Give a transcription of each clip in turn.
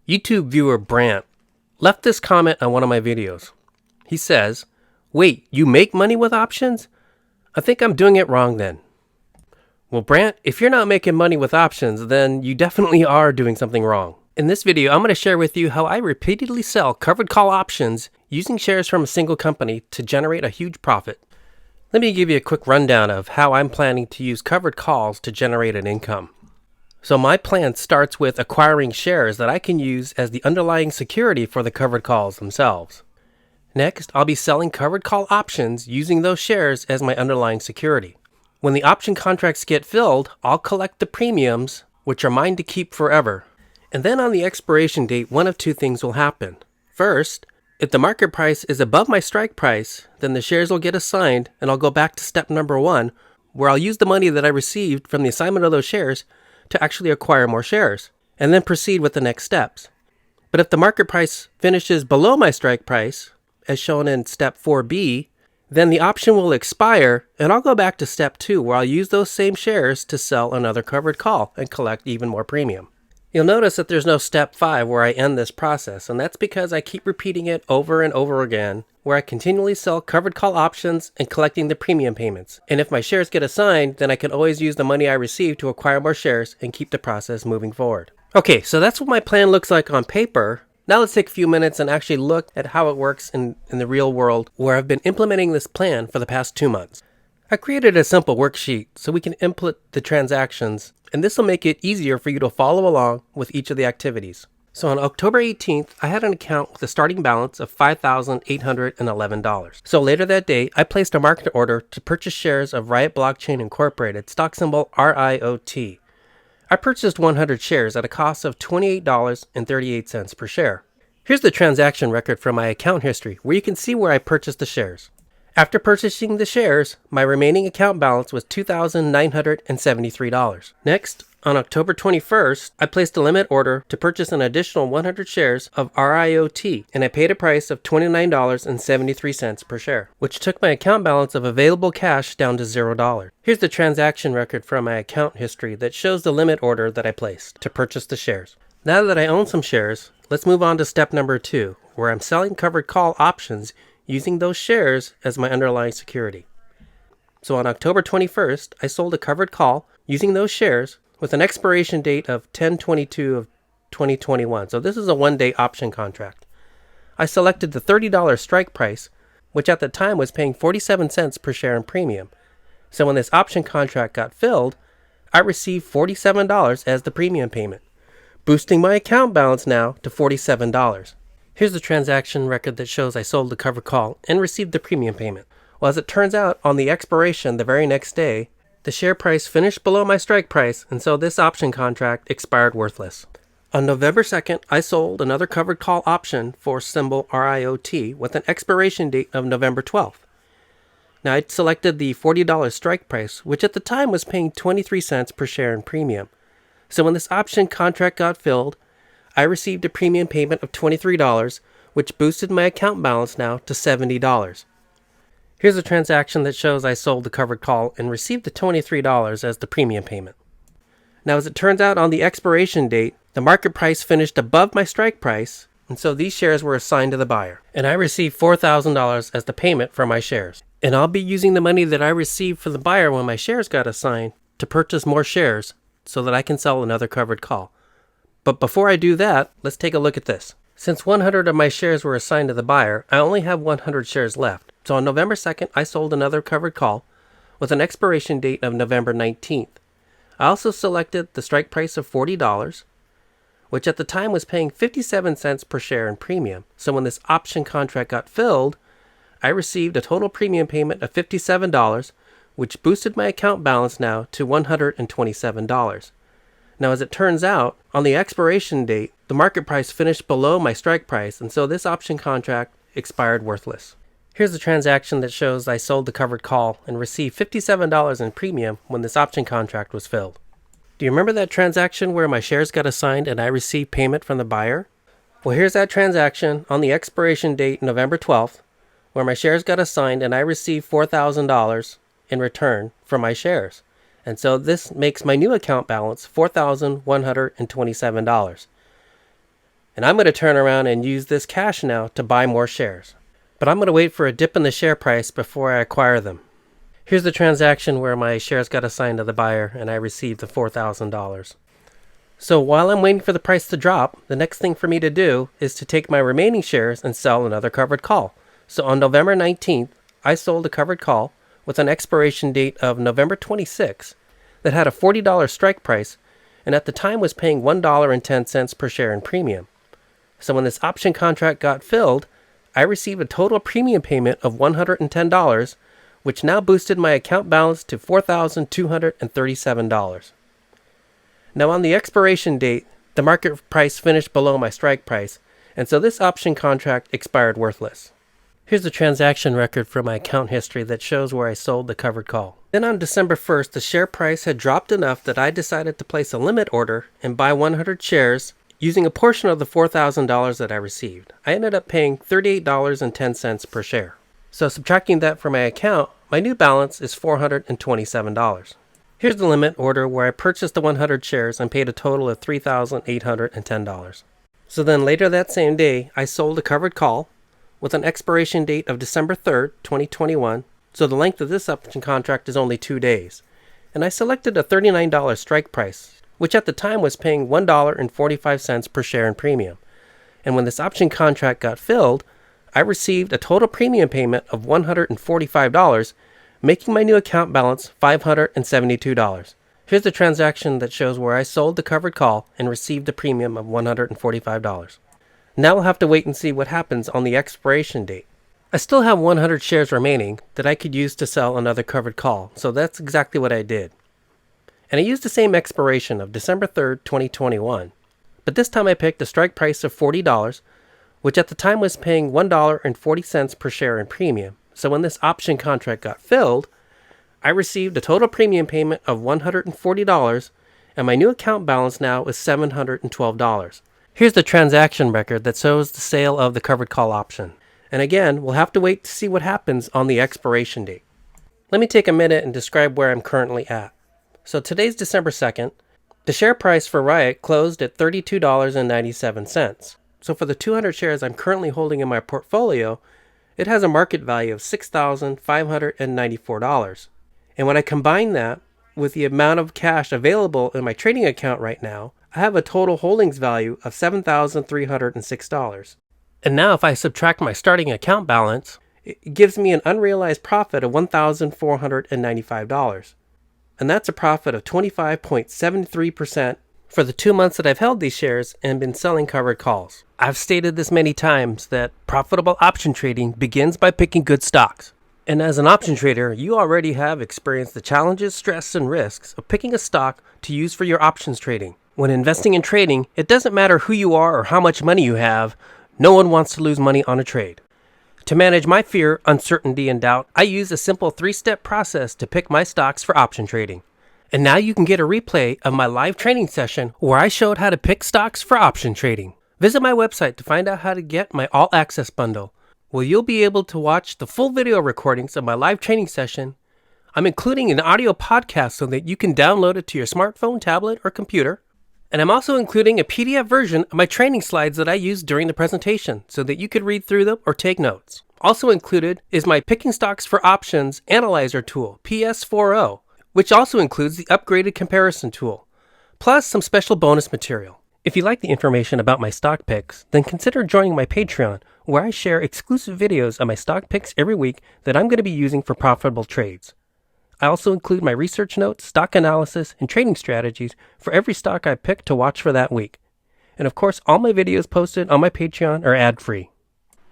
YouTube viewer Brant left this comment on one of my videos. He says, "Wait, you make money with options? I think I'm doing it wrong then." Well, Brant, if you're not making money with options, then you definitely are doing something wrong. In this video, I'm going to share with you how I repeatedly sell covered call options using shares from a single company to generate a huge profit. Let me give you a quick rundown of how I'm planning to use covered calls to generate an income. So my plan starts with acquiring shares that I can use as the underlying security for the covered calls themselves. Next, I'll be selling covered call options using those shares as my underlying security. When the option contracts get filled, I'll collect the premiums, which are mine to keep forever. And then on the expiration date, one of two things will happen. First, if the market price is above my strike price, then the shares will get assigned and I'll go back to step number 1, where I'll use the money that I received from the assignment of those shares to actually acquire more shares, and then proceed with the next steps. But if the market price finishes below my strike price, as shown in step 4B, then the option will expire and I'll go back to step 2, where I'll use those same shares to sell another covered call and collect even more premium. You'll notice that there's no step 5 where I end this process, and that's because I keep repeating it over and over again, where I continually sell covered call options and collecting the premium payments. And if my shares get assigned, then I can always use the money I receive to acquire more shares and keep the process moving forward. Okay, so that's what my plan looks like on paper. Now let's take a few minutes and actually look at how it works in the real world, where I've been implementing this plan for the past 2 months. I created a simple worksheet so we can input the transactions, and this will make it easier for you to follow along with each of the activities. So on October 18th, I had an account with a starting balance of $5,811. So later that day, I placed a market order to purchase shares of Riot Blockchain Incorporated, stock symbol RIOT. I purchased 100 shares at a cost of $28.38 per share. Here's the transaction record from my account history, where you can see where I purchased the shares. After purchasing the shares, my remaining account balance was $2,973. Next, on October 21st, I placed a limit order to purchase an additional 100 shares of RIOT, and I paid a price of $29.73 per share, which took my account balance of available cash down to $0. Here's the transaction record from my account history that shows the limit order that I placed to purchase the shares. Now that I own some shares, let's move on to step number 2, where I'm selling covered call options using those shares as my underlying security. So on October 21st, I sold a covered call using those shares with an expiration date of 10/22 of 2021. So this is a 1-day option contract. I selected the $30 strike price, which at the time was paying 47 cents per share in premium. So when this option contract got filled, I received $47 as the premium payment, boosting my account balance now to $47. Here's the transaction record that shows I sold the covered call and received the premium payment. Well, as it turns out, on the expiration the very next day, the share price finished below my strike price, and so this option contract expired worthless. On November 2nd, I sold another covered call option for symbol RIOT with an expiration date of November 12th. Now, I'd selected the $40 strike price, which at the time was paying 23 cents per share in premium. So when this option contract got filled, I received a premium payment of $23, which boosted my account balance now to $70. Here's a transaction that shows I sold the covered call and received the $23 as the premium payment. Now, as it turns out, on the expiration date, the market price finished above my strike price, and so these shares were assigned to the buyer. And I received $4,000 as the payment for my shares. And I'll be using the money that I received from the buyer when my shares got assigned to purchase more shares so that I can sell another covered call. But before I do that, let's take a look at this. Since 100 of my shares were assigned to the buyer, I only have 100 shares left. So on November 2nd, I sold another covered call with an expiration date of November 19th. I also selected the strike price of $40, which at the time was paying 57 cents per share in premium. So when this option contract got filled, I received a total premium payment of $57, which boosted my account balance now to $127. Now, as it turns out, on the expiration date, the market price finished below my strike price, and so this option contract expired worthless. Here's the transaction that shows I sold the covered call and received $57 in premium when this option contract was filled. Do you remember that transaction where my shares got assigned and I received payment from the buyer? Well, here's that transaction on the expiration date, November 12th, where my shares got assigned and I received $4,000 in return for my shares. And so this makes my new account balance $4,127. And I'm going to turn around and use this cash now to buy more shares. But I'm going to wait for a dip in the share price before I acquire them. Here's the transaction where my shares got assigned to the buyer and I received the $4,000. So while I'm waiting for the price to drop, the next thing for me to do is to take my remaining shares and sell another covered call. So on November 19th, I sold a covered call with an expiration date of November 26 that had a $40 strike price and at the time was paying $1.10 per share in premium. So when this option contract got filled, I received a total premium payment of $110, which now boosted my account balance to $4,237. Now on the expiration date, the market price finished below my strike price, and so this option contract expired worthless. Here's the transaction record for my account history that shows where I sold the covered call. Then on December 1st, the share price had dropped enough that I decided to place a limit order and buy 100 shares using a portion of the $4,000 that I received. I ended up paying $38.10 per share. So subtracting that from my account, my new balance is $427. Here's the limit order where I purchased the 100 shares and paid a total of $3,810. So then later that same day, I sold a covered call with an expiration date of December 3rd, 2021. So the length of this option contract is only 2 days. And I selected a $39 strike price, which at the time was paying $1.45 per share in premium. And when this option contract got filled, I received a total premium payment of $145, making my new account balance $572. Here's the transaction that shows where I sold the covered call and received a premium of $145. Now we'll have to wait and see what happens on the expiration date. I still have 100 shares remaining that I could use to sell another covered call, so that's exactly what I did. And I used the same expiration of December 3rd, 2021. But this time I picked a strike price of $40, which at the time was paying $1.40 per share in premium. So when this option contract got filled, I received a total premium payment of $140, and my new account balance now is $712. Here's the transaction record that shows the sale of the covered call option. And again, we'll have to wait to see what happens on the expiration date. Let me take a minute and describe where I'm currently at. So today's December 2nd. The share price for Riot closed at $32.97. So for the 200 shares I'm currently holding in my portfolio, it has a market value of $6,594. And when I combine that with the amount of cash available in my trading account right now, I have a total holdings value of $7,306. And now if I subtract my starting account balance, it gives me an unrealized profit of $1,495. And that's a profit of 25.73% for the 2 months that I've held these shares and been selling covered calls. I've stated this many times that profitable option trading begins by picking good stocks. And as an option trader, you already have experienced the challenges, stress, and risks of picking a stock to use for your options trading. When investing in trading, it doesn't matter who you are or how much money you have, no one wants to lose money on a trade. To manage my fear, uncertainty, and doubt, I use a simple 3-step process to pick my stocks for option trading. And now you can get a replay of my live training session where I showed how to pick stocks for option trading. Visit my website to find out how to get my All Access bundle, where you'll be able to watch the full video recordings of my live training session. I'm including an audio podcast so that you can download it to your smartphone, tablet, or computer. And I'm also including a PDF version of my training slides that I used during the presentation so that you could read through them or take notes. Also included is my Picking Stocks for Options Analyzer tool, PS4o, which also includes the upgraded comparison tool, plus some special bonus material. If you like the information about my stock picks, then consider joining my Patreon, where I share exclusive videos of my stock picks every week that I'm going to be using for profitable trades. I also include my research notes, stock analysis, and trading strategies for every stock I pick to watch for that week. And of course, all my videos posted on my Patreon are ad-free.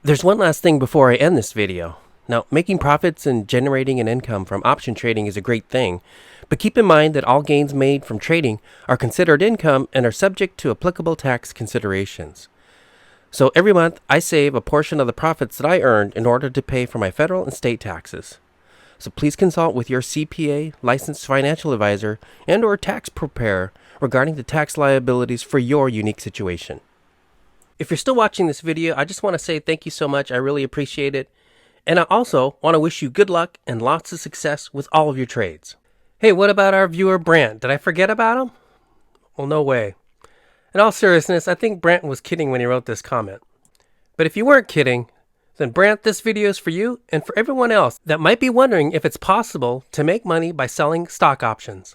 There's one last thing before I end this video. Now, making profits and generating an income from option trading is a great thing, but keep in mind that all gains made from trading are considered income and are subject to applicable tax considerations. So every month, I save a portion of the profits that I earned in order to pay for my federal and state taxes. So please consult with your CPA, licensed financial advisor, and or tax preparer regarding the tax liabilities for your unique situation. If you're still watching this video, I just want to say thank you so much. I really appreciate it. And I also want to wish you good luck and lots of success with all of your trades. Hey, what about our viewer Brant? Did I forget about him? Well, no way. In all seriousness, I think Brant was kidding when he wrote this comment. But if you weren't kidding, then Brant, this video is for you and for everyone else that might be wondering if it's possible to make money by selling stock options.